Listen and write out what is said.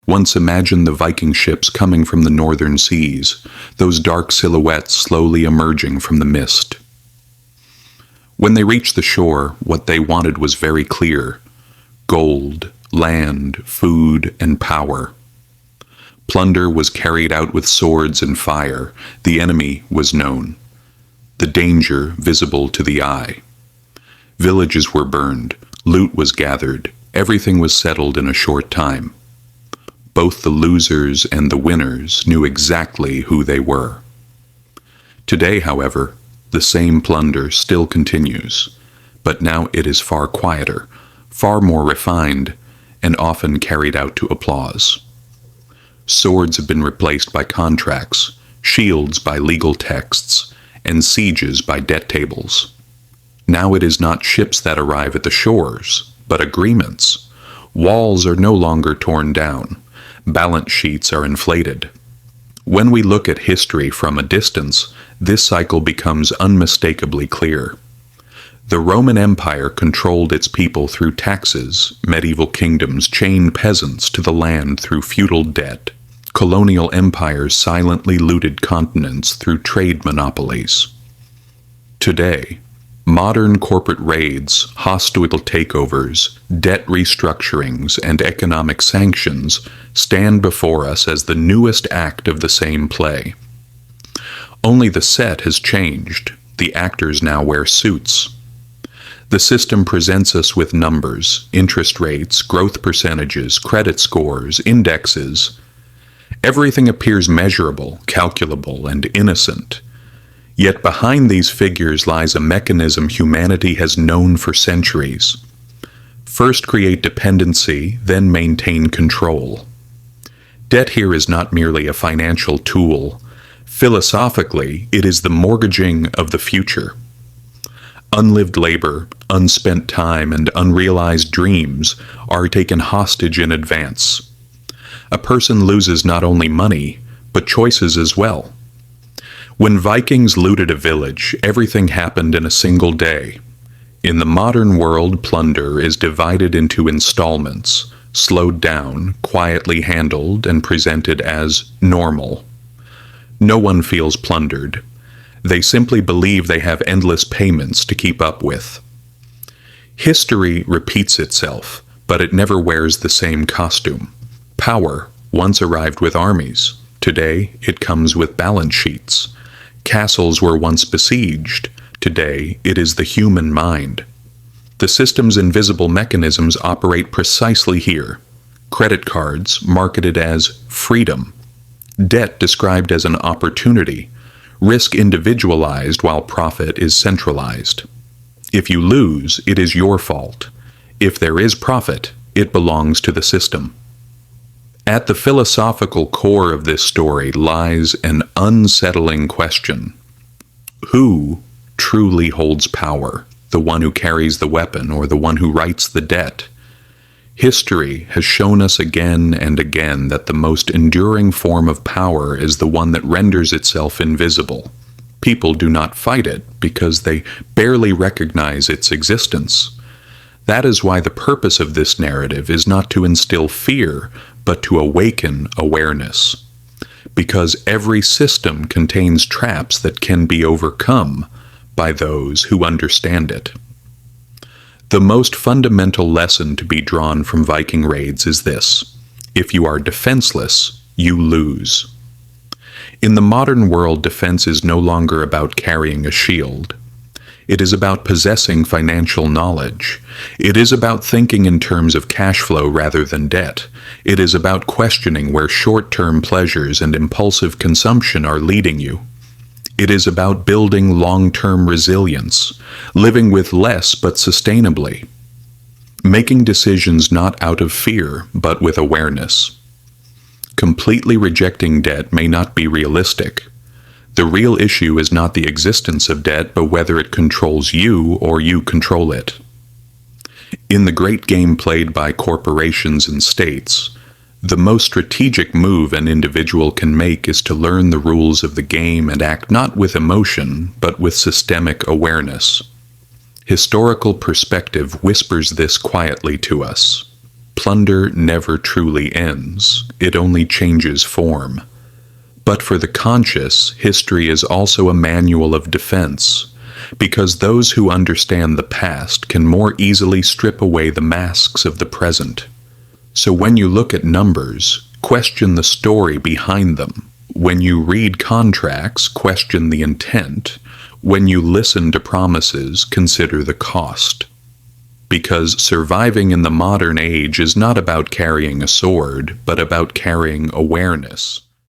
Once imagine the Viking ships coming from the northern seas, those dark silhouettes slowly emerging from the mist. When they reached the shore, what they wanted was very clear: gold, land, food, and power. Plunder was carried out with swords and fire. The enemy was known, the danger visible to the eye. Villages were burned, loot was gathered, everything was settled in a short time. Both the losers and the winners knew exactly who they were. Today, however, the same plunder still continues, but now it is far quieter, far more refined, and often carried out to applause. Swords have been replaced by contracts, shields by legal texts, and sieges by debt tables. Now it is not ships that arrive at the shores, but agreements. Walls are no longer torn down. Balance sheets are inflated. When we look at history from a distance, this cycle becomes unmistakably clear. The Roman Empire controlled its people through taxes. Medieval kingdoms chained peasants to the land through feudal debt. Colonial empires silently looted continents through trade monopolies. Today, modern corporate raids, hostile takeovers, debt restructurings, and economic sanctions stand before us as the newest act of the same play. Only the set has changed. The actors now wear suits. The system presents us with numbers, interest rates, growth percentages, credit scores, indexes. Everything appears measurable, calculable, and innocent. Yet behind these figures lies a mechanism humanity has known for centuries. First create dependency, then maintain control. Debt here is not merely a financial tool. Philosophically, it is the mortgaging of the future. Unlived labor, unspent time, and unrealized dreams are taken hostage in advance. A person loses not only money, but choices as well. When Vikings looted a village, everything happened in a single day. In the modern world, plunder is divided into installments, slowed down, quietly handled, and presented as normal. No one feels plundered. They simply believe they have endless payments to keep up with. History repeats itself, but it never wears the same costume. Power once arrived with armies. Today, it comes with balance sheets. Castles were once besieged. Today, it is the human mind. The system's invisible mechanisms operate precisely here. Credit cards marketed as freedom. Debt described as an opportunity. Risk individualized while profit is centralized. If you lose, it is your fault. If there is profit, it belongs to the system. At the philosophical core of this story lies an unsettling question. Who truly holds power? The one who carries the weapon or the one who writes the debt? History has shown us again and again that the most enduring form of power is the one that renders itself invisible. People do not fight it because they barely recognize its existence. That is why the purpose of this narrative is not to instill fear, but to awaken awareness. Because every system contains traps that can be overcome by those who understand it. The most fundamental lesson to be drawn from Viking raids is this: if you are defenseless, you lose. In the modern world, defense is no longer about carrying a shield. It is about possessing financial knowledge. It is about thinking in terms of cash flow rather than debt. It is about questioning where short-term pleasures and impulsive consumption are leading you. It is about building long-term resilience, living with less but sustainably, making decisions not out of fear but with awareness. Completely rejecting debt may not be realistic. The real issue is not the existence of debt, but whether it controls you or you control it. In the great game played by corporations and states, the most strategic move an individual can make is to learn the rules of the game and act not with emotion, but with systemic awareness. Historical perspective whispers this quietly to us. plunder never truly ends, it only changes form. But for the conscious, history is also a manual of defense, because those who understand the past can more easily strip away the masks of the present. So when you look at numbers, question the story behind them. When you read contracts, question the intent. When you listen to promises, consider the cost. Because surviving in the modern age is not about carrying a sword, but about carrying awareness.